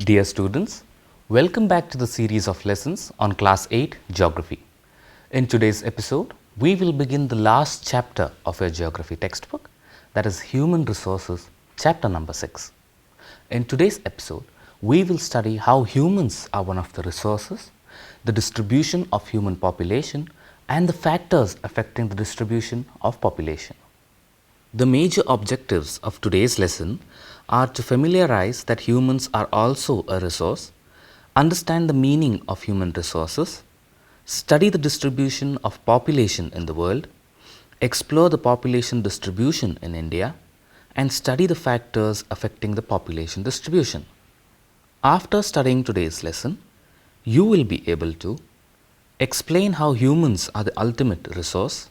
Dear students, welcome back to the series of lessons on Class 8 Geography. In today's episode, we will begin the last chapter of your geography textbook, that is Human Resources, chapter number 6. In today's episode, we will study how humans are one of the resources, the distribution of human population, and the factors affecting the distribution of population. The major objectives of today's lesson are to familiarize that humans are also a resource, understand the meaning of human resources, study the distribution of population in the world, explore the population distribution in India, and study the factors affecting the population distribution. After studying today's lesson, you will be able to explain how humans are the ultimate resource,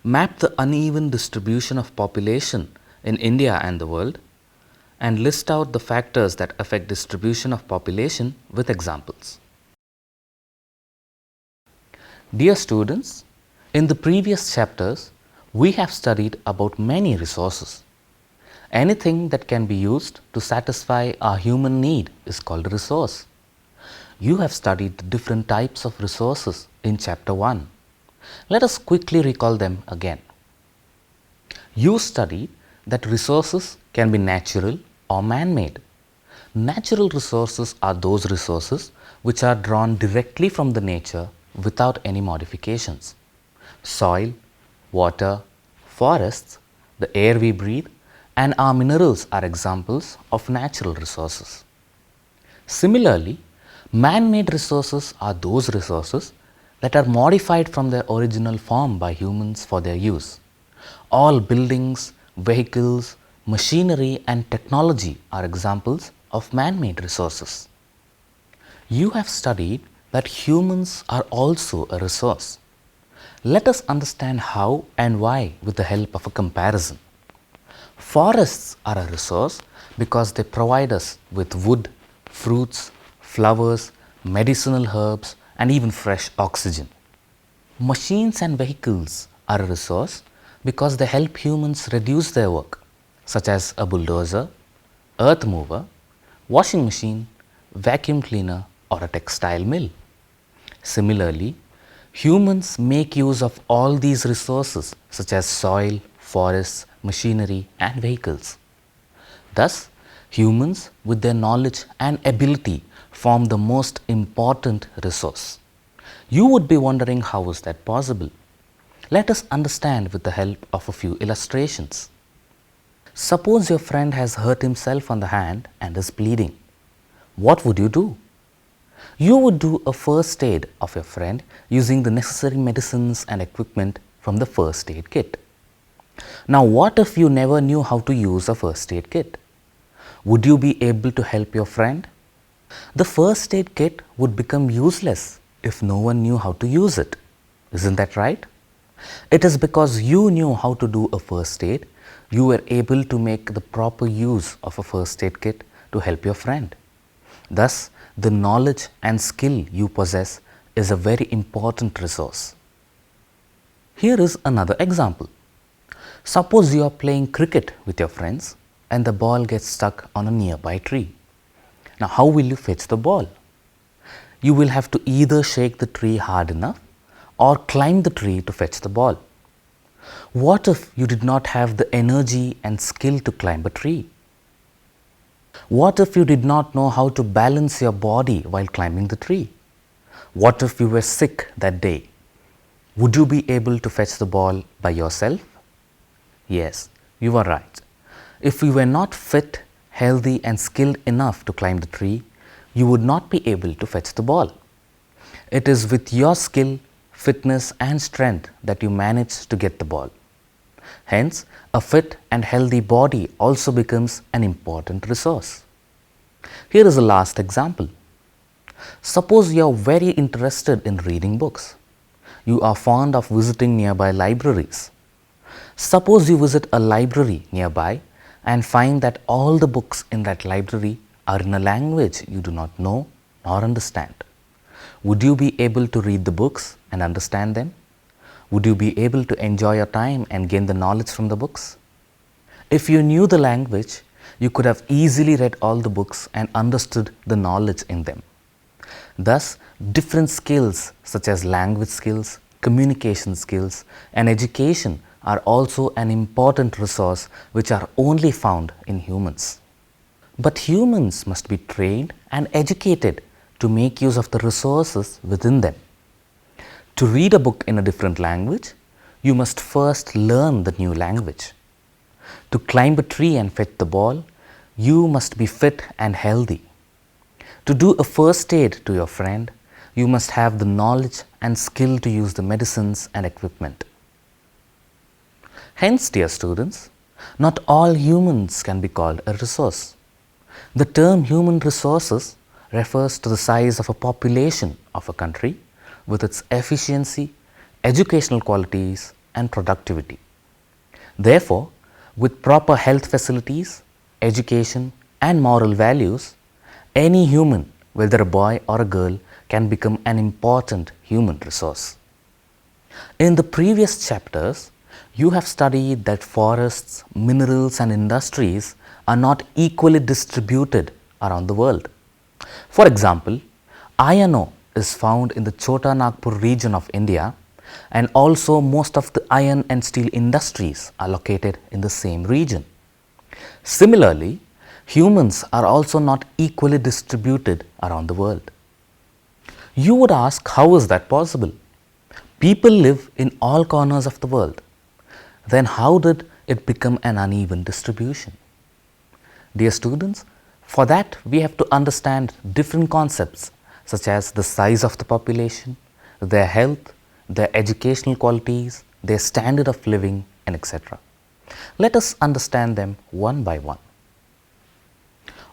map the uneven distribution of population in India and the world, and list out the factors that affect distribution of population with examples. Dear students, in the previous chapters, we have studied about many resources. Anything that can be used to satisfy our human need is called a resource. You have studied the different types of resources in chapter 1. Let us quickly recall them again. You studied that resources can be natural or man-made. Natural resources are those resources which are drawn directly from the nature without any modifications. Soil, water, forests, the air we breathe, and our minerals are examples of natural resources. Similarly, man-made resources are those resources that are modified from their original form by humans for their use. All buildings, vehicles, machinery and technology are examples of man-made resources. You have studied that humans are also a resource. Let us understand how and why with the help of a comparison. Forests are a resource because they provide us with wood, fruits, flowers, medicinal herbs, and even fresh oxygen. Machines and vehicles are a resource because they help humans reduce their work, such as a bulldozer, earth mover, washing machine, vacuum cleaner, or a textile mill. Similarly, humans make use of all these resources such as soil, forests, machinery, and vehicles. Thus, humans with their knowledge and ability form the most important resource. You would be wondering, how is that possible? Let us understand with the help of a few illustrations. Suppose your friend has hurt himself on the hand and is bleeding. What would you do? You would do a first aid of your friend using the necessary medicines and equipment from the first aid kit. Now, what if you never knew how to use a first aid kit? Would you be able to help your friend? The first aid kit would become useless if no one knew how to use it. Isn't that right? It is because you knew how to do a first aid, you were able to make the proper use of a first aid kit to help your friend. Thus, the knowledge and skill you possess is a very important resource. Here is another example. Suppose you are playing cricket with your friends and the ball gets stuck on a nearby tree. Now, how will you fetch the ball? You will have to either shake the tree hard enough or climb the tree to fetch the ball. What if you did not have the energy and skill to climb a tree? What if you did not know how to balance your body while climbing the tree? What if you were sick that day? Would you be able to fetch the ball by yourself? Yes, you are right. If you were not fit, healthy and skilled enough to climb the tree, you would not be able to fetch the ball. It is with your skill, fitness and strength that you manage to get the ball. Hence, a fit and healthy body also becomes an important resource. Here is a last example. Suppose you are very interested in reading books. You are fond of visiting nearby libraries. Suppose you visit a library nearby and find that all the books in that library are in a language you do not know nor understand. Would you be able to read the books and understand them? Would you be able to enjoy your time and gain the knowledge from the books? If you knew the language, you could have easily read all the books and understood the knowledge in them. Thus, different skills such as language skills, communication skills, and education are also an important resource which are only found in humans. But humans must be trained and educated to make use of the resources within them. To read a book in a different language, you must first learn the new language. To climb a tree and fetch the ball, you must be fit and healthy. To do a first aid to your friend, you must have the knowledge and skill to use the medicines and equipment. Hence, dear students, not all humans can be called a resource. The term human resources refers to the size of a population of a country with its efficiency, educational qualities, and productivity. Therefore, with proper health facilities, education, and moral values, any human, whether a boy or a girl, can become an important human resource. In the previous chapters, you have studied that forests, minerals, and industries are not equally distributed around the world. For example, iron ore is found in the Chota Nagpur region of India, and also most of the iron and steel industries are located in the same region. Similarly, humans are also not equally distributed around the world. You would ask, how is that possible? People live in all corners of the world. Then how did it become an uneven distribution? Dear students, for that we have to understand different concepts such as the size of the population, their health, their educational qualities, their standard of living, and etc. Let us understand them one by one.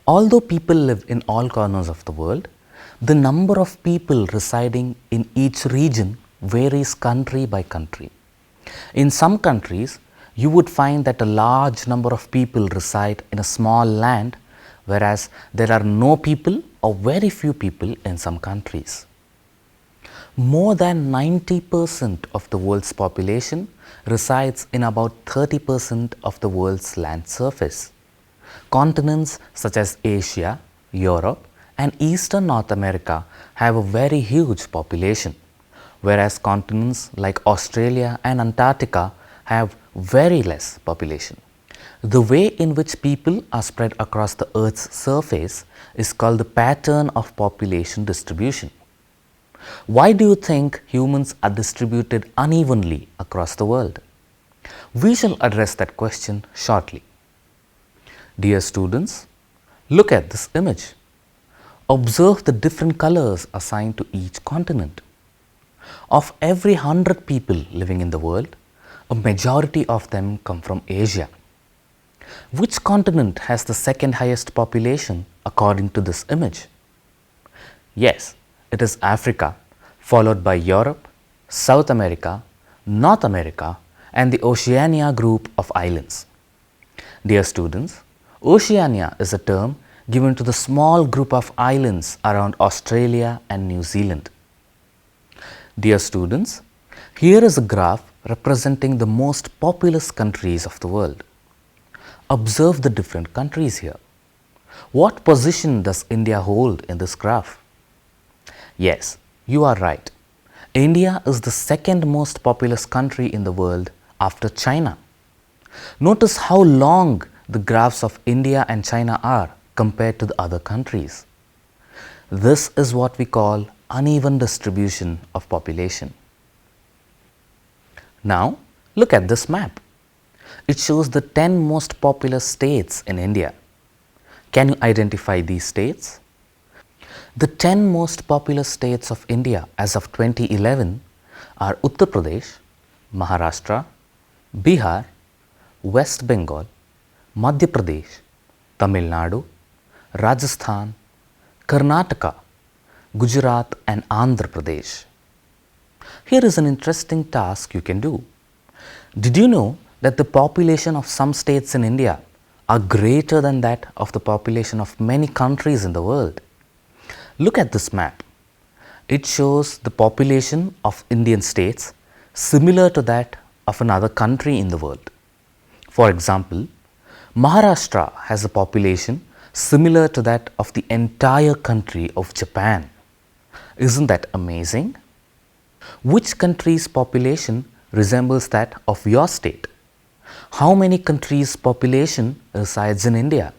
Although people live in all corners of the world, the number of people residing in each region varies country by country. In some countries, you would find that a large number of people reside in a small land, whereas there are no people or very few people in some countries. More than 90% of the world's population resides in about 30% of the world's land surface. Continents such as Asia, Europe, and Eastern North America have a very huge population, whereas continents like Australia and Antarctica have very less population. The way in which people are spread across the Earth's surface is called the pattern of population distribution. Why do you think humans are distributed unevenly across the world? We shall address that question shortly. Dear students, look at this image. Observe the different colors assigned to each continent. Of every 100 people living in the world, a majority of them come from Asia. Which continent has the second highest population according to this image? Yes, it is Africa, followed by Europe, South America, North America, and the Oceania group of islands. Dear students, Oceania is a term given to the small group of islands around Australia and New Zealand. Dear students, here is a graph representing the most populous countries of the world. Observe the different countries here. What position does India hold in this graph? Yes, you are right. India is the second most populous country in the world after China. Notice how long the graphs of India and China are compared to the other countries. This is what we call uneven distribution of population. Now, look at this map. It shows the 10 most populous states in India. Can you identify these states? The 10 most populous states of India as of 2011 are Uttar Pradesh, Maharashtra, Bihar, West Bengal, Madhya Pradesh, Tamil Nadu, Rajasthan, Karnataka, Gujarat, and Andhra Pradesh. Here is an interesting task you can do. Did you know that the population of some states in India are greater than that of the population of many countries in the world? Look at this map. It shows the population of Indian states similar to that of another country in the world. For example, Maharashtra has a population similar to that of the entire country of Japan. Isn't that amazing? Which country's population resembles that of your state? How many countries' population resides in India?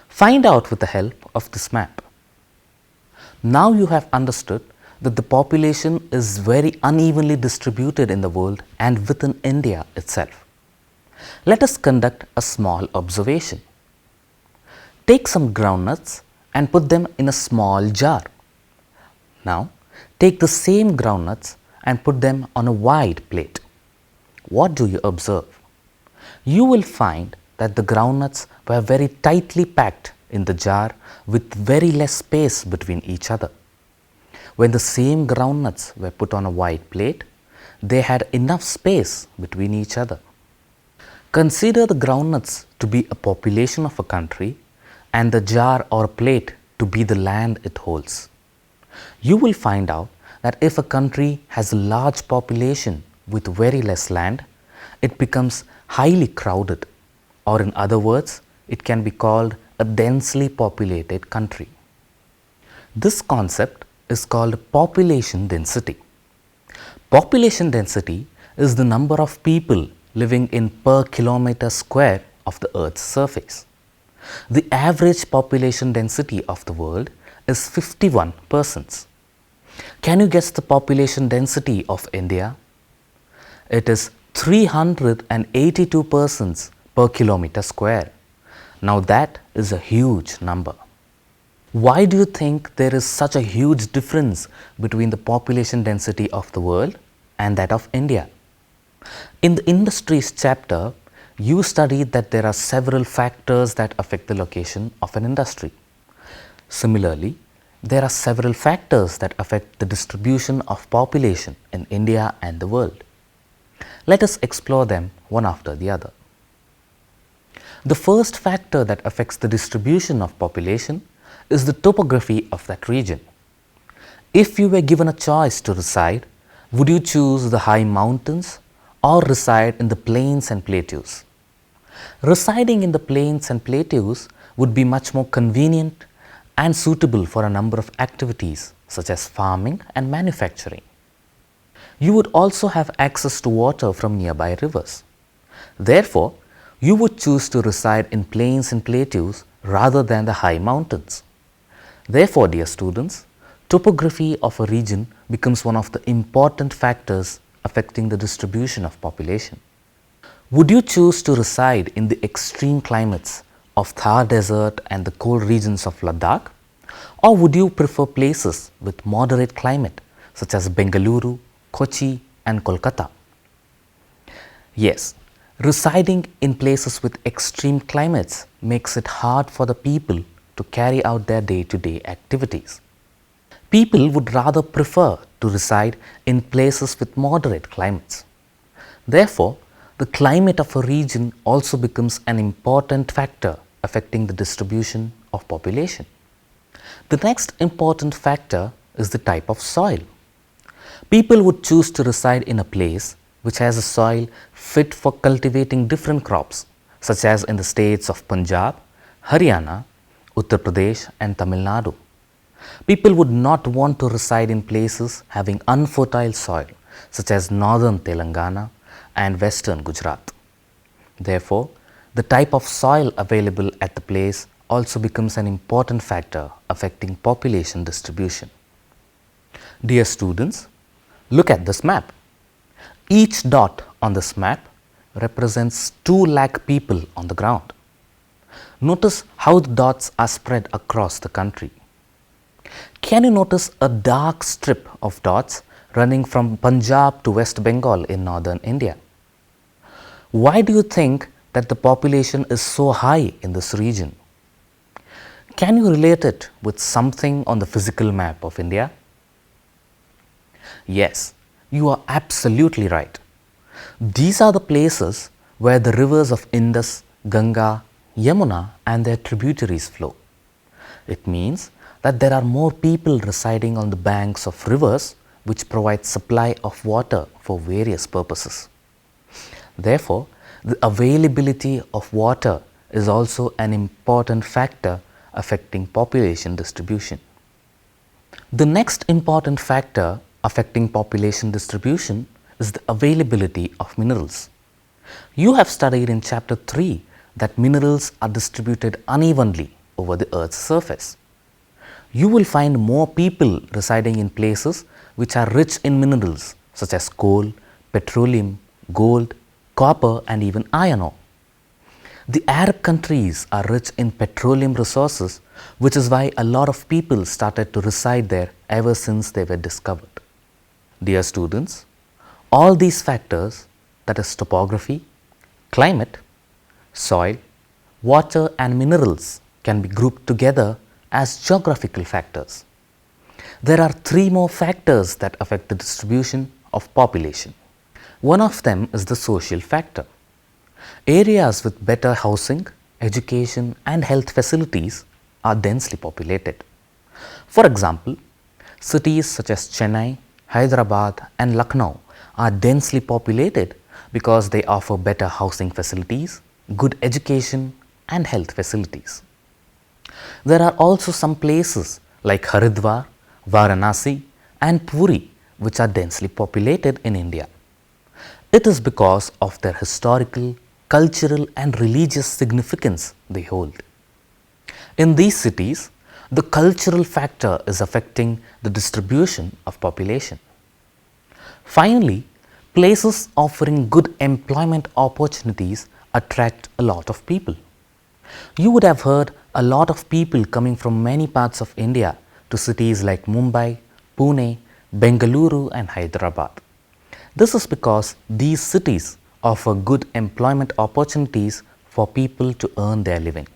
Find out with the help of this map. Now you have understood that the population is very unevenly distributed in the world and within India itself. Let us conduct a small observation. Take some groundnuts and put them in a small jar. Now, take the same groundnuts and put them on a wide plate. What do you observe? You will find that the groundnuts were very tightly packed in the jar with very less space between each other. When the same groundnuts were put on a wide plate, they had enough space between each other. Consider the groundnuts to be a population of a country and the jar or plate to be the land it holds. You will find out that if a country has a large population with very less land, it becomes highly crowded, or in other words, it can be called a densely populated country. This concept is called population density. Population density is the number of people living in per kilometer square of the Earth's surface. The average population density of the world is 51 persons. Can you guess the population density of India? It is 382 persons per kilometer square. Now that is a huge number. Why do you think there is such a huge difference between the population density of the world and that of India? In the industries chapter, you studied that there are several factors that affect the location of an industry. Similarly, there are several factors that affect the distribution of population in India and the world. Let us explore them one after the other. The first factor that affects the distribution of population is the topography of that region. If you were given a choice to reside, would you choose the high mountains or reside in the plains and plateaus? Residing in the plains and plateaus would be much more convenient and suitable for a number of activities such as farming and manufacturing. You would also have access to water from nearby rivers. Therefore, you would choose to reside in plains and plateaus rather than the high mountains. Therefore, dear students, topography of a region becomes one of the important factors affecting the distribution of population. Would you choose to reside in the extreme climates of Thar Desert and the cold regions of Ladakh? Or would you prefer places with moderate climate such as Bengaluru, Kochi and Kolkata? Yes, residing in places with extreme climates makes it hard for the people to carry out their day-to-day activities. People would rather prefer to reside in places with moderate climates. Therefore, the climate of a region also becomes an important factor affecting the distribution of population. The next important factor is the type of soil. People would choose to reside in a place which has a soil fit for cultivating different crops, such as in the states of Punjab, Haryana, Uttar Pradesh and Tamil Nadu. People would not want to reside in places having unfertile soil, such as northern Telangana and western Gujarat. Therefore, the type of soil available at the place also becomes an important factor affecting population distribution. Dear students, look at this map. Each dot on this map represents 2 lakh people on the ground. Notice how the dots are spread across the country. Can you notice a dark strip of dots running from Punjab to West Bengal in northern India? Why do you think that the population is so high in this region? Can you relate it with something on the physical map of India? Yes, you are absolutely right. These are the places where the rivers of Indus, Ganga, Yamuna and their tributaries flow. It means that there are more people residing on the banks of rivers which provide supply of water for various purposes. Therefore, the availability of water is also an important factor affecting population distribution. The next important factor affecting population distribution is the availability of minerals. You have studied in chapter 3 that minerals are distributed unevenly over the earth's surface. You will find more people residing in places which are rich in minerals such as coal, petroleum, gold, copper and even iron ore. The Arab countries are rich in petroleum resources, which is why a lot of people started to reside there ever since they were discovered. Dear students, all these factors, that is topography, climate, soil, water and minerals, can be grouped together as geographical factors. There are 3 more factors that affect the distribution of population. One of them is the social factor. Areas with better housing, education and health facilities are densely populated. For example, cities such as Chennai, Hyderabad and Lucknow are densely populated because they offer better housing facilities, good education and health facilities. There are also some places like Haridwar, Varanasi and Puri which are densely populated in India. It is because of their historical, cultural and religious significance they hold. In these cities, the cultural factor is affecting the distribution of population. Finally, places offering good employment opportunities attract a lot of people. You would have heard a lot of people coming from many parts of India to cities like Mumbai, Pune, Bengaluru and Hyderabad. This is because these cities offer good employment opportunities for people to earn their living.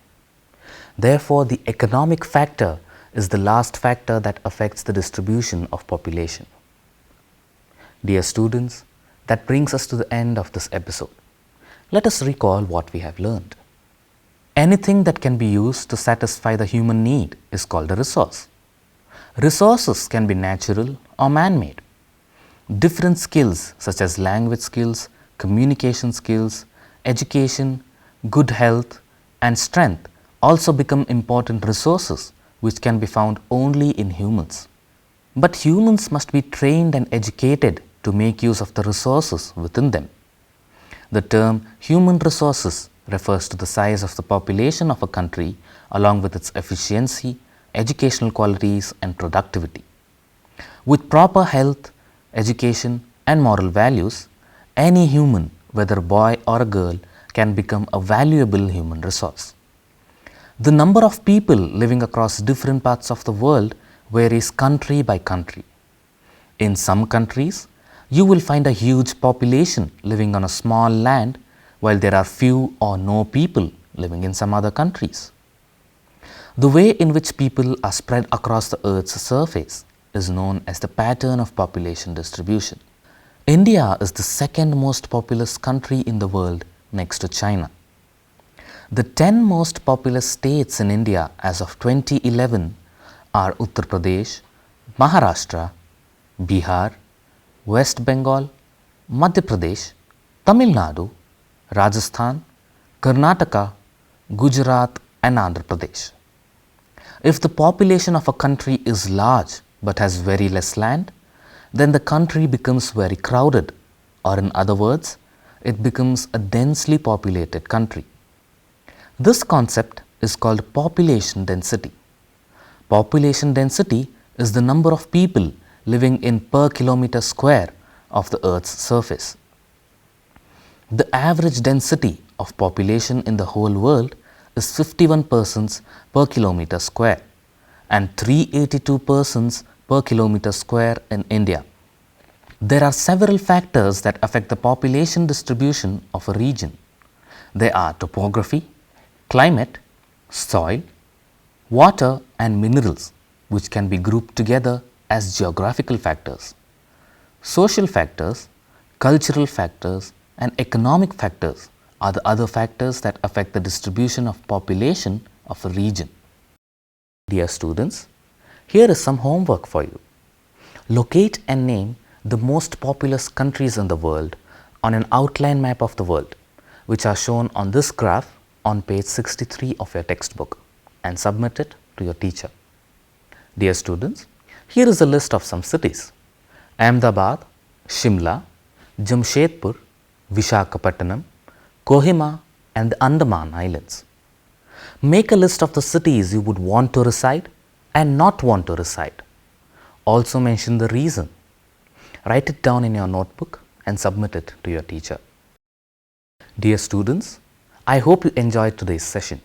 Therefore, the economic factor is the last factor that affects the distribution of population. Dear students, that brings us to the end of this episode. Let us recall what we have learned. Anything that can be used to satisfy the human need is called a resource. Resources can be natural or man-made. Different skills such as language skills, communication skills, education, good health and strength also become important resources which can be found only in humans. But humans must be trained and educated to make use of the resources within them. The term human resources refers to the size of the population of a country along with its efficiency, educational qualities and productivity. With proper health, education and moral values, any human, whether a boy or a girl, can become a valuable human resource. The number of people living across different parts of the world varies country by country. In some countries, you will find a huge population living on a small land, while there are few or no people living in some other countries. The way in which people are spread across the earth's surface is known as the pattern of population distribution. India is the second most populous country in the world next to China. The 10 most populous states in India as of 2011 are Uttar Pradesh, Maharashtra, Bihar, West Bengal, Madhya Pradesh, Tamil Nadu, Rajasthan, Karnataka, Gujarat and Andhra Pradesh. If the population of a country is large but has very less land, then the country becomes very crowded, or in other words, it becomes a densely populated country. This concept is called population density. Population density is the number of people living in per kilometer square of the earth's surface. The average density of population in the whole world is 51 persons per kilometer square and 382 persons per kilometer square in India. There are several factors that affect the population distribution of a region. They are topography, climate, soil, water and minerals, which can be grouped together as geographical factors. Social factors, cultural factors and economic factors are the other factors that affect the distribution of population of a region. Dear students, here is some homework for you. Locate and name the most populous countries in the world on an outline map of the world, which are shown on this graph on page 63 of your textbook and submit it to your teacher. Dear students, here is a list of some cities: Ahmedabad, Shimla, Jamshedpur, Vishakhapatnam, Kohima and the Andaman Islands. Make a list of the cities you would want to reside and not want to reside. Also mention the reason. Write it down in your notebook and submit it to your teacher. Dear students, I hope you enjoyed today's session.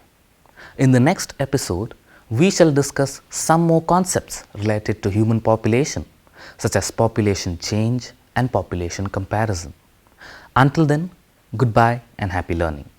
In the next episode, we shall discuss some more concepts related to human population, such as population change and population comparison. Until then, goodbye and happy learning.